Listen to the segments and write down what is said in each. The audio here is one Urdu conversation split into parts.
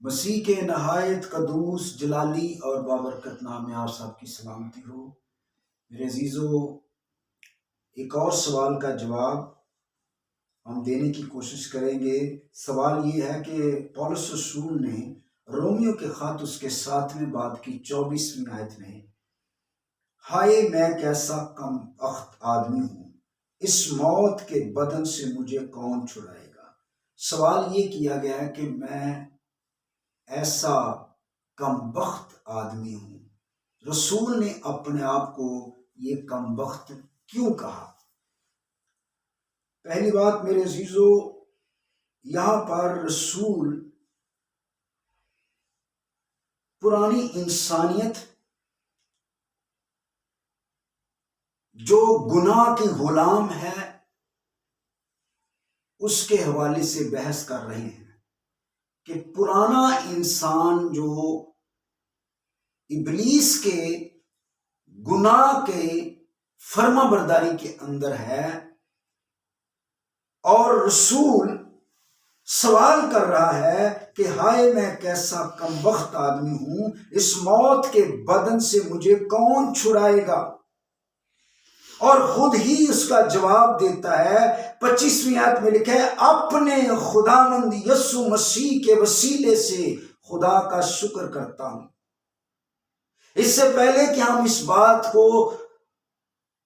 مسیح کے نہایت قدوس جلالی اور بابرکت نام میں آپ سب کی سلامتی ہو۔ میرے عزیزو، ایک اور سوال کا جواب ہم دینے کی کوشش کریں گے۔ سوال یہ ہے کہ پولس رسول نے رومیو کے خط اس کے 7ویں باب کی 24ویں آیت میں ہائے میں کیسا کم بخت آدمی ہوں، اس موت کے بدن سے مجھے کون چھڑائے گا۔ سوال یہ کیا گیا ہے کہ میں ایسا کم بخت آدمی ہوں، رسول نے اپنے آپ کو یہ کم بخت کیوں کہا؟ پہلی بات میرے عزیزو، یہاں پر رسول پرانی انسانیت جو گناہ کی غلام ہے اس کے حوالے سے بحث کر رہے ہیں کہ پرانا انسان جو ابلیس کے گناہ کے فرما برداری کے اندر ہے، اور رسول سوال کر رہا ہے کہ ہائے میں کیسا کم بخت آدمی ہوں، اس موت کے بدن سے مجھے کون چھڑائے گا؟ اور خود ہی اس کا جواب دیتا ہے۔ 25ویں آیت میں لکھا ہے اپنے خداوند یسوع مسیح کے وسیلے سے خدا کا شکر کرتا ہوں۔ اس سے پہلے کہ ہم اس بات کو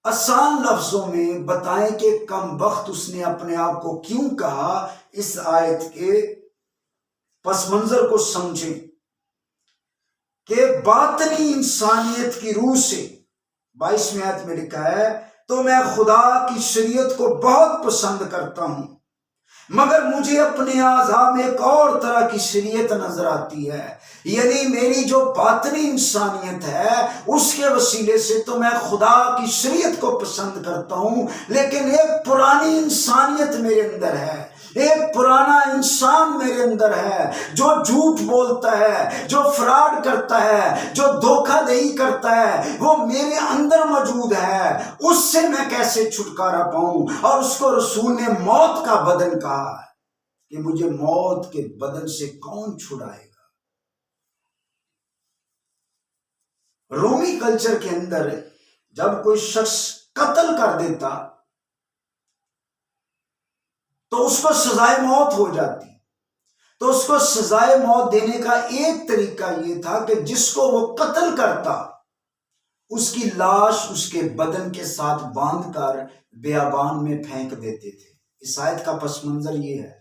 آسان لفظوں میں بتائیں کہ کم بخت اس نے اپنے آپ کو کیوں کہا، اس آیت کے پس منظر کو سمجھیں کہ باطنی انسانیت کی روح سے 22ویں آیت میں لکھا ہے تو میں خدا کی شریعت کو بہت پسند کرتا ہوں، مگر مجھے اپنے اعضاء میں ایک اور طرح کی شریعت نظر آتی ہے، یعنی میری جو باطنی انسانیت ہے اس کے وسیلے سے تو میں خدا کی شریعت کو پسند کرتا ہوں، لیکن ایک پرانی انسانیت میرے اندر ہے، ایک پرانا انسان میرے اندر ہے جو جھوٹ بولتا ہے، جو فراڈ کرتا ہے، جو دھوکہ دہی کرتا ہے، وہ میرے اندر موجود ہے۔ اس سے میں کیسے چھٹکارا پاؤں؟ اور اس کو رسول نے موت کا بدن کہا ہے کہ مجھے موت کے بدن سے کون چھڑائے گا۔ رومی کلچر کے اندر جب کوئی شخص قتل کر دیتا تو اس کو سزائے موت ہو جاتی، تو اس کو سزائے موت دینے کا ایک طریقہ یہ تھا کہ جس کو وہ قتل کرتا اس کی لاش اس کے بدن کے ساتھ باندھ کر بیابان میں پھینک دیتے تھے۔ اس آیت کا پس منظر یہ ہے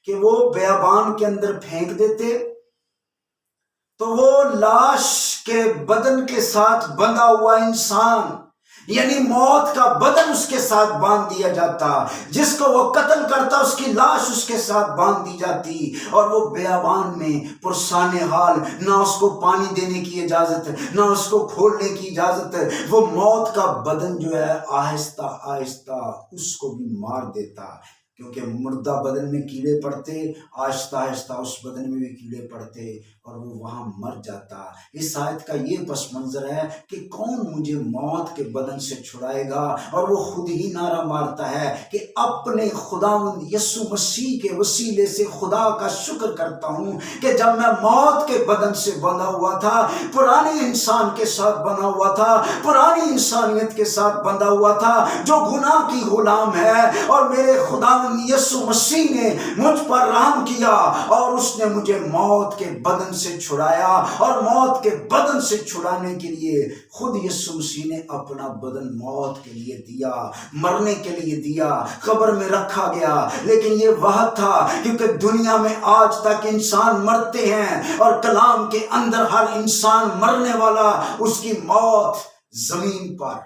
کہ وہ بیابان کے اندر پھینک دیتے تو وہ لاش کے بدن کے ساتھ بندھا ہوا انسان، یعنی موت کا بدن اس کے ساتھ باندھ دیا جاتا، جس کو وہ قتل کرتا اس کی لاش اس کے ساتھ باندھ دی جاتی، اور وہ بیابان میں پرسان حال، نہ اس کو پانی دینے کی اجازت، نہ اس کو کھولنے کی اجازت، وہ موت کا بدن جو ہے آہستہ آہستہ اس کو بھی مار دیتا، کیونکہ مردہ بدن میں کیڑے پڑتے، آہستہ آہستہ اس بدن میں بھی کیڑے پڑتے اور وہ وہاں مر جاتا۔ اس آیت کا یہ پس منظر ہے کہ کون مجھے موت کے بدن سے چھڑائے گا، اور وہ خود ہی نعرہ مارتا ہے کہ اپنے خداوند یسوع مسیح کے وسیلے سے خدا کا شکر کرتا ہوں کہ جب میں موت کے بدن سے بندھا ہوا تھا، پرانے انسان کے ساتھ بندھا ہوا تھا، پرانی انسانیت کے ساتھ بندھا ہوا تھا جو گناہ کی غلام ہے، اور میرے خداوند یسوع مسیح نے مجھ پر رحم کیا اور اس نے مجھے موت کے بدن سے چھڑایا، اور موت کے بدن سے چھڑانے کے لیے خود یسوع مسیح نے اپنا بدن موت کے لیے دیا، مرنے کے لیے دیا، قبر میں رکھا گیا۔ لیکن یہ وقت تھا کیونکہ دنیا میں آج تک انسان مرتے ہیں، اور کلام کے اندر ہر انسان مرنے والا، اس کی موت زمین پر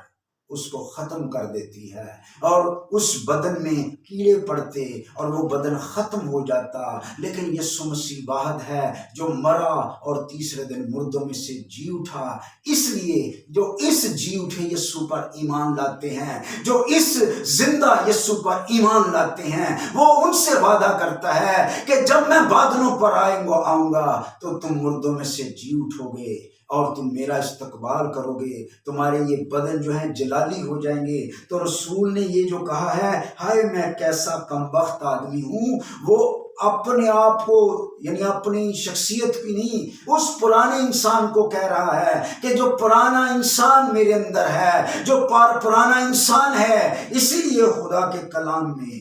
اس کو ختم کر دیتی ہے، اور اس بدن میں کیڑے پڑتے اور وہ بدن ختم ہو جاتا۔ لیکن یسوع مسیح واحد ہے جو مرا اور تیسرے دن مردوں میں سے جی اٹھا، اس لیے جو اس جی اٹھے یسوع پر ایمان لاتے ہیں، جو اس زندہ یسوع پر ایمان لاتے ہیں، وہ ان سے وعدہ کرتا ہے کہ جب میں بادلوں پر آؤں گا تو تم مردوں میں سے جی اٹھو گے اور تم میرا استقبال کرو گے، تمہارے یہ بدن جو ہیں جلالی ہو جائیں گے۔ تو رسول نے یہ جو کہا ہے ہائے میں کیسا کم بخت آدمی ہوں، وہ اپنے آپ کو یعنی اپنی شخصیت کی نہیں، اس پرانے انسان کو کہہ رہا ہے کہ جو پرانا انسان میرے اندر ہے، جو پرانا انسان ہے، اسی لیے خدا کے کلام میں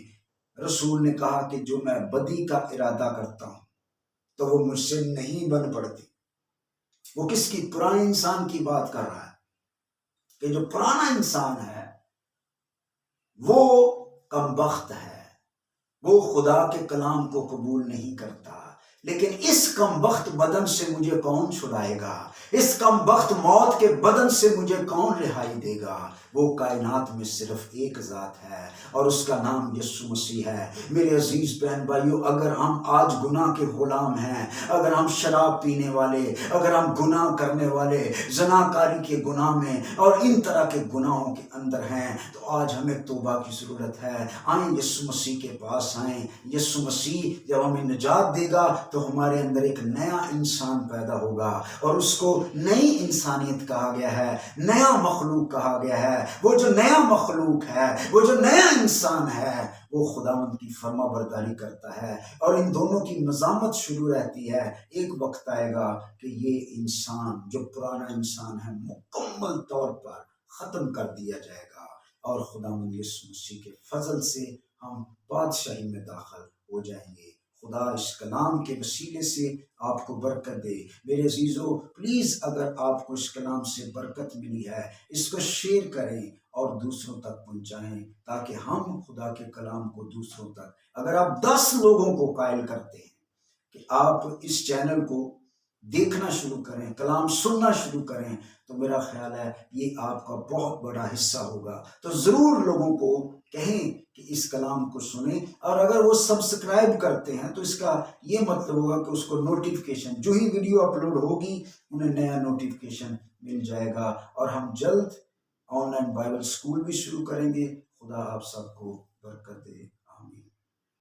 رسول نے کہا کہ جو میں بدی کا ارادہ کرتا ہوں تو وہ مجھ سے نہیں بن پڑتی۔ وہ کس کی؟ پرانے انسان کی بات کر رہا ہے کہ جو پرانا انسان ہے وہ کمبخت ہے، وہ خدا کے کلام کو قبول نہیں کرتا۔ لیکن اس کم بخت بدن سے مجھے کون چھڑائے گا؟ اس کم بخت موت کے بدن سے مجھے کون رہائی دے گا؟ وہ کائنات میں صرف ایک ذات ہے اور اس کا نام یسوع مسیح ہے۔ میرے عزیز بہن بھائیو، اگر ہم آج گناہ کے غلام ہیں، اگر ہم شراب پینے والے، اگر ہم گناہ کرنے والے، زناکاری کے گناہ میں اور ان طرح کے گناہوں کے اندر ہیں، تو آج ہمیں توبہ کی ضرورت ہے۔ آئیں یسوع مسیح کے پاس آئیں۔ یسوع مسیح جب ہمیں نجات دے گا تو ہمارے اندر ایک نیا انسان پیدا ہوگا، اور اس کو نئی انسانیت کہا گیا ہے، نیا مخلوق کہا گیا ہے۔ وہ جو نیا مخلوق ہے، وہ جو نیا انسان ہے، وہ خداوند کی فرما برداری کرتا ہے، اور ان دونوں کی مزاحمت شروع رہتی ہے۔ ایک وقت آئے گا کہ یہ انسان جو پرانا انسان ہے مکمل طور پر ختم کر دیا جائے گا، اور خداوند یسوع مسیح کے فضل سے ہم بادشاہی میں داخل ہو جائیں گے۔ خدا اس کلام کے وسیلے سے آپ کو برکت دے۔ میرے عزیزو، پلیز اگر آپ کو اس کلام سے برکت ملی ہے، اس کو شیئر کریں اور دوسروں تک پہنچائیں، تاکہ ہم خدا کے کلام کو دوسروں تک، اگر آپ 10 لوگوں کو قائل کرتے ہیں کہ آپ اس چینل کو دیکھنا شروع کریں، کلام سننا شروع کریں، تو میرا خیال ہے یہ آپ کا بہت بڑا حصہ ہوگا۔ تو ضرور لوگوں کو کہیں کہ اس کلام کو سنیں، اور اگر وہ سبسکرائب کرتے ہیں تو اس کا یہ مطلب ہوگا کہ اس کو نوٹیفیکیشن، جو ہی ویڈیو اپلوڈ ہوگی انہیں نیا نوٹیفیکیشن مل جائے گا، اور ہم جلد آن لائن بائبل اسکول بھی شروع کریں گے۔ خدا آپ سب کو برکت دے۔